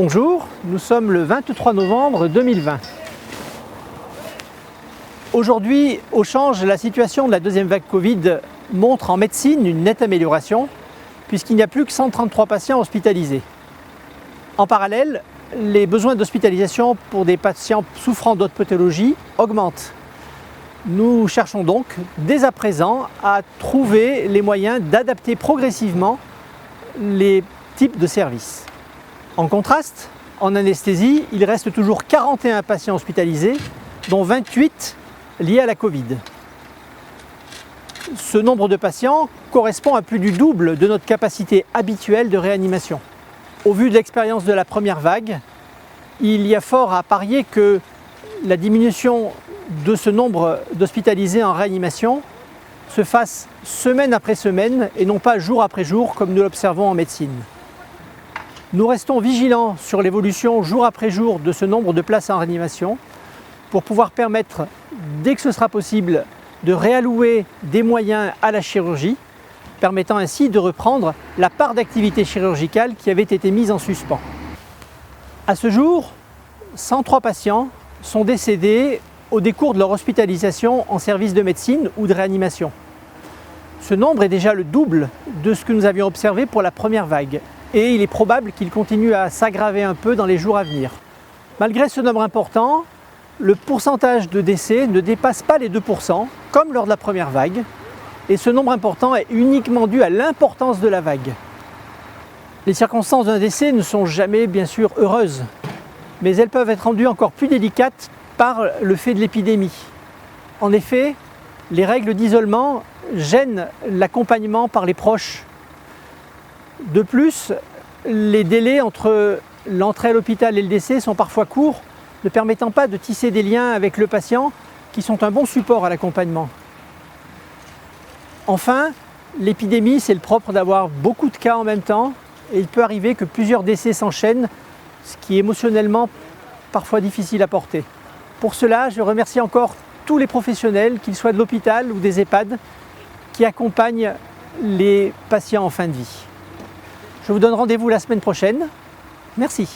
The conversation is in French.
Bonjour, nous sommes le 23 novembre 2020. Aujourd'hui, au change, la situation de la deuxième vague Covid montre en médecine une nette amélioration puisqu'il n'y a plus que 133 patients hospitalisés. En parallèle, les besoins d'hospitalisation pour des patients souffrant d'autres pathologies augmentent. Nous cherchons donc dès à présent à trouver les moyens d'adapter progressivement les types de services. En contraste, en anesthésie, il reste toujours 41 patients hospitalisés, dont 28 liés à la Covid. Ce nombre de patients correspond à plus du double de notre capacité habituelle de réanimation. Au vu de l'expérience de la première vague, il y a fort à parier que la diminution de ce nombre d'hospitalisés en réanimation se fasse semaine après semaine et non pas jour après jour comme nous l'observons en médecine. Nous restons vigilants sur l'évolution jour après jour de ce nombre de places en réanimation pour pouvoir permettre, dès que ce sera possible, de réallouer des moyens à la chirurgie, permettant ainsi de reprendre la part d'activité chirurgicale qui avait été mise en suspens. À ce jour, 103 patients sont décédés au décours de leur hospitalisation en service de médecine ou de réanimation. Ce nombre est déjà le double de ce que nous avions observé pour la première vague. Et il est probable qu'il continue à s'aggraver un peu dans les jours à venir. Malgré ce nombre important, le pourcentage de décès ne dépasse pas les 2%, comme lors de la première vague, et ce nombre important est uniquement dû à l'importance de la vague. Les circonstances d'un décès ne sont jamais, bien sûr, heureuses, mais elles peuvent être rendues encore plus délicates par le fait de l'épidémie. En effet, les règles d'isolement gênent l'accompagnement par les proches. De plus, les délais entre l'entrée à l'hôpital et le décès sont parfois courts, ne permettant pas de tisser des liens avec le patient qui sont un bon support à l'accompagnement. Enfin, l'épidémie, c'est le propre d'avoir beaucoup de cas en même temps et il peut arriver que plusieurs décès s'enchaînent, ce qui est émotionnellement parfois difficile à porter. Pour cela, je remercie encore tous les professionnels, qu'ils soient de l'hôpital ou des EHPAD, qui accompagnent les patients en fin de vie. Je vous donne rendez-vous la semaine prochaine. Merci.